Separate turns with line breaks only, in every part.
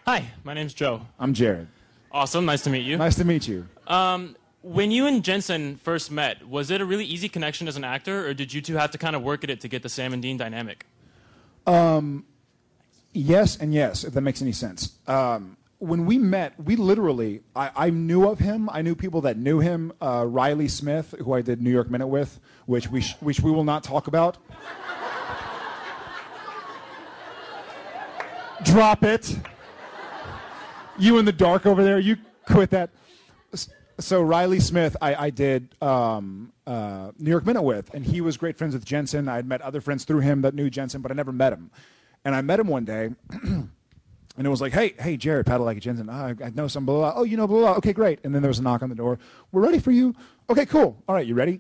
Hi, my name's Joe.
I'm Jared.
Awesome, nice to meet you.
Nice to meet you.
When you and Jensen first met, was it a really easy connection as an actor, or did you two have to kind of work at it to get the Sam and Dean dynamic?
Yes and yes, if that makes any sense. When we met, we literally, I knew of him. I knew people that knew him. Riley Smith, who I did New York Minute with, which we will not talk about. Drop it. You in the dark over there, you quit that. So Riley Smith, I did New York Minute with, and he was great friends with Jensen. I had met other friends through him that knew Jensen, but I never met him. And I met him one day, and it was like, hey, Jared Падалеки, Jensen. I know some blah, blah. Oh, you know blah, blah. Okay, great. And then there was a knock on the door. We're ready for you. Okay, cool. All right, you ready?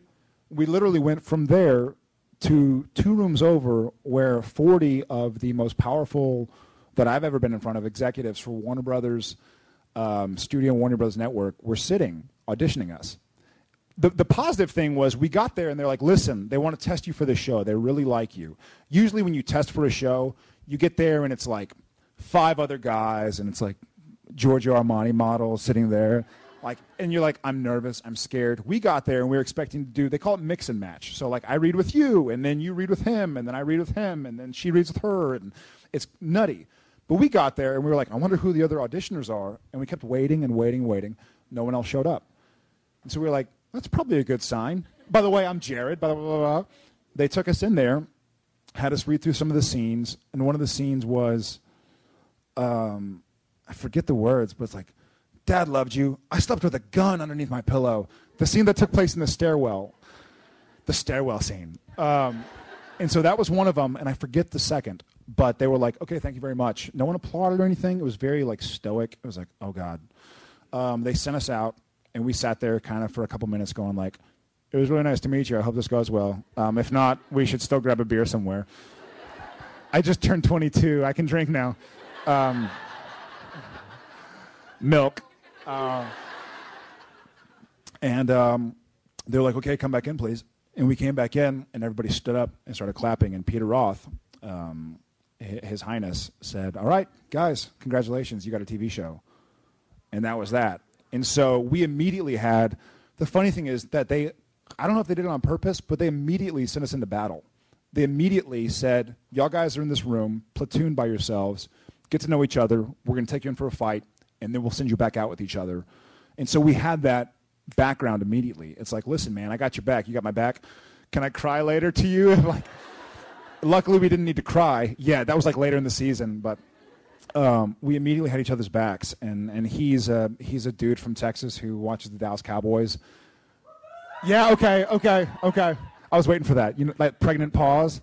We literally went from there to 2 rooms over where 40 of the most powerful that I've ever been in front of executives for Warner Brothers Studio, Warner Brothers Network, were sitting, auditioning us. The positive thing was we got there and they're like, listen, they want to test you for the show. They really like you. Usually when you test for a show, you get there and it's like 5 other guys and it's like Giorgio Armani models sitting there. And you're like, I'm nervous, I'm scared. We got there and we were expecting to do, they call it mix and match. So like I read with you and then you read with him and then I read with him and then she reads with her and it's nutty. But we got there and we were like, I wonder who the other auditioners are. And we kept waiting and waiting and waiting. No one else showed up. And so we were like, that's probably a good sign. By the way, I'm Jared, blah, blah, blah, blah. They took us in there, had us read through some of the scenes. And one of the scenes was, I forget the words, but it's like, Dad loved you. I slept with a gun underneath my pillow. The scene that took place in the stairwell scene. And so that was one of them, and I forget the second. But they were like, okay, thank you very much. No one applauded or anything. It was very like stoic. It was like, oh God. They sent us out, and we sat there kind of for a couple minutes going like, it was really nice to meet you. I hope this goes well. If not, we should still grab a beer somewhere. I just turned 22. I can drink now. Milk. And they were like, okay, come back in, please. And we came back in, and everybody stood up and started clapping. And Peter Roth, His Highness, said, all right, guys, congratulations, you got a TV show. And that was that. And so we immediately had, the funny thing is that I don't know if they did it on purpose, but they immediately sent us into battle. They immediately said, y'all guys are in this room, platooned by yourselves, get to know each other, we're going to take you in for a fight, and then we'll send you back out with each other. And so we had that background immediately. It's like, listen, man, I got your back. You got my back. Can I cry later to you? Like, luckily, we didn't need to cry. Yeah, that was like later in the season, but we immediately had each other's backs. And he's a dude from Texas who watches the Dallas Cowboys. Yeah, okay. I was waiting for that. You know, like pregnant pause.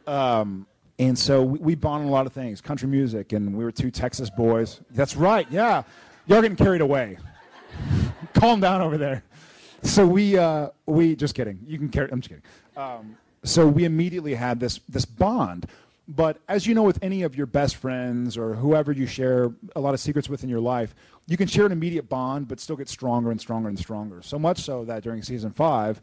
And so we bond on a lot of things, country music, and we were 2 Texas boys. That's right, yeah. Y'all getting carried away. Calm down over there. So we just kidding. You can carry. I'm just kidding. So we immediately had this bond. But as you know, with any of your best friends or whoever you share a lot of secrets with in your life, you can share an immediate bond, but still get stronger and stronger and stronger. So much so that during season 5,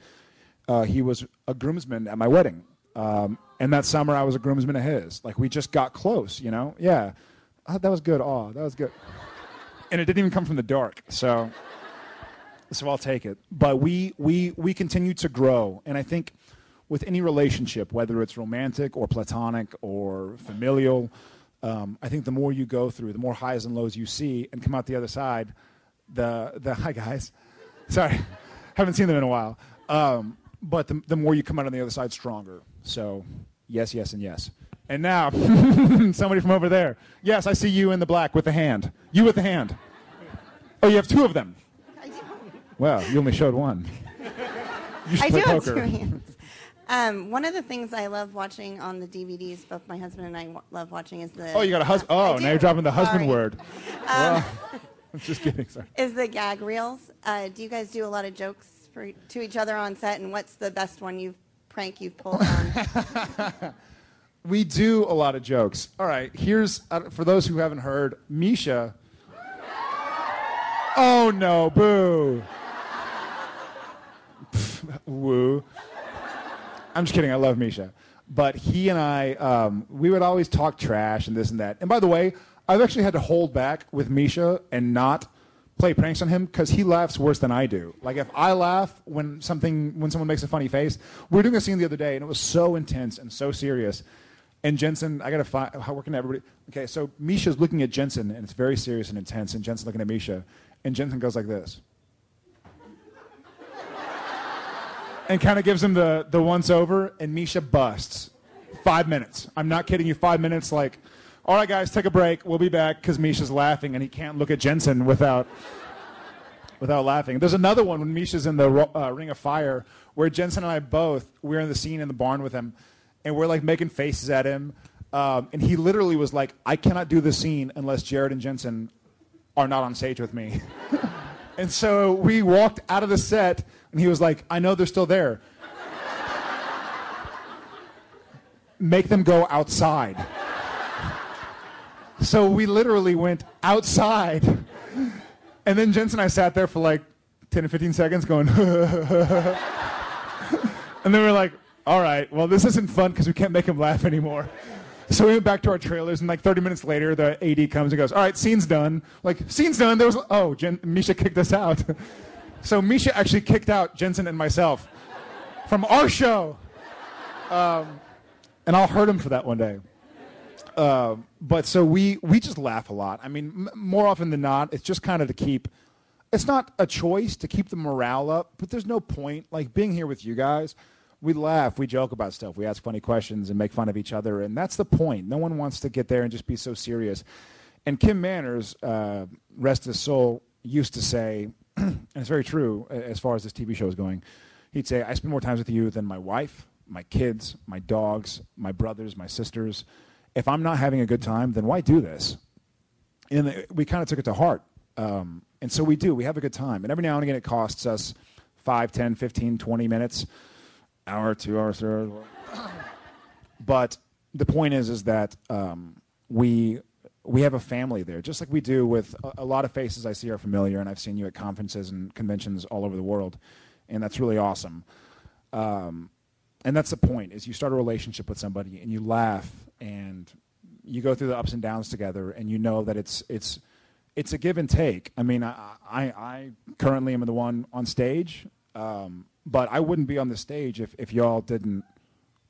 he was a groomsman at my wedding. And that summer, I was a groomsman of his. Like, we just got close, you know? Yeah. Oh, that was good. Oh, that was good. And it didn't even come from the dark, so I'll take it. But we continue to grow. And I think with any relationship, whether it's romantic or platonic or familial, I think the more you go through, the more highs and lows you see and come out the other side, hi, guys. Sorry. Haven't seen them in a while. But the more you come out on the other side stronger. So, yes, yes, and yes. And now, somebody from over there. Yes, I see you in the black with the hand. You with the hand. Oh, you have 2 of them.
I do.
Well, you only showed one. You should
I
play
do have
poker.
2 hands. One of the things I love watching on the DVDs, both my husband and I love watching, is the...
Oh, you got a husband. Oh, now you're dropping the husband word. Well, I'm just kidding, sorry.
Is the gag reels. Do you guys do a lot of jokes to each other on set, and what's the best prank you've pulled on?
We do a lot of jokes. All right, here's, for those who haven't heard, Misha. Oh, no, boo. Woo. I'm just kidding, I love Misha. But he and I, we would always talk trash and this and that. And by the way, I've actually had to hold back with Misha and not play pranks on him because he laughs worse than I do. Like if I laugh when someone makes a funny face, we were doing a scene the other day and it was so intense and so serious. And Jensen, I got to find how working everybody. Okay, so Misha's looking at Jensen and it's very serious and intense, and Jensen's looking at Misha, and Jensen goes like this. And kind of gives him the once over, and Misha busts. 5 minutes. I'm not kidding you. 5 minutes. Like, all right, guys, take a break. We'll be back because Misha's laughing, and he can't look at Jensen without laughing. There's another one when Misha's in the Ring of Fire, where Jensen and I we're in the scene in the barn with him, and we're like making faces at him, and he literally was like, "I cannot do this scene unless Jared and Jensen are not on stage with me." And so we walked out of the set, and he was like, "I know they're still there. Make them go outside." So we literally went outside. And then Jensen and I sat there for like 10 or 15 seconds going, and then we were like, all right, well, this isn't fun because we can't make him laugh anymore. So we went back to our trailers, and like 30 minutes later, the AD comes and goes, all right, scene's done. Like, scene's done. There was, Misha kicked us out. So Misha actually kicked out Jensen and myself from our show. And I'll hurt him for that one day. But so we just laugh a lot. I mean, more often than not, it's just kind of to keep, it's not a choice to keep the morale up, but there's no point. Like being here with you guys, we laugh, we joke about stuff, we ask funny questions and make fun of each other, and that's the point. No one wants to get there and just be so serious. And Kim Manners, rest his soul, used to say, and it's very true as far as this TV show is going, he'd say, I spend more time with you than my wife, my kids, my dogs, my brothers, my sisters. If I'm not having a good time, then why do this? And we kind of took it to heart. And so we do. We have a good time. And every now and again, it costs us 5, 10, 15, 20 minutes, hour, 2 hours, 3 hours. But the point is that we have a family there, just like we do with a lot of faces I see are familiar, and I've seen you at conferences and conventions all over the world, and that's really awesome. And that's the point, is you start a relationship with somebody, and you laugh, and you go through the ups and downs together, and you know that it's a give and take. I mean, I currently am the one on stage, but I wouldn't be on the stage if y'all didn't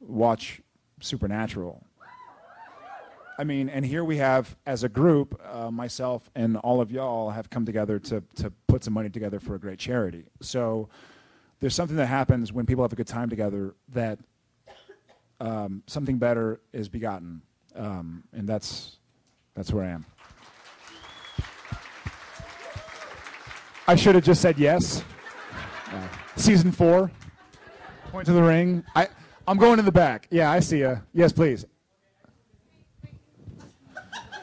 watch Supernatural. I mean, and here we have, as a group, myself and all of y'all have come together to put some money together for a great charity. So there's something that happens when people have a good time together that something better is begotten, and that's where I am. I should have just said yes. Season 4, point to the ring. I'm going in the back. Yeah, I see you. Yes, please.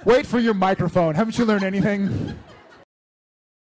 Wait for your microphone. Haven't you learned anything?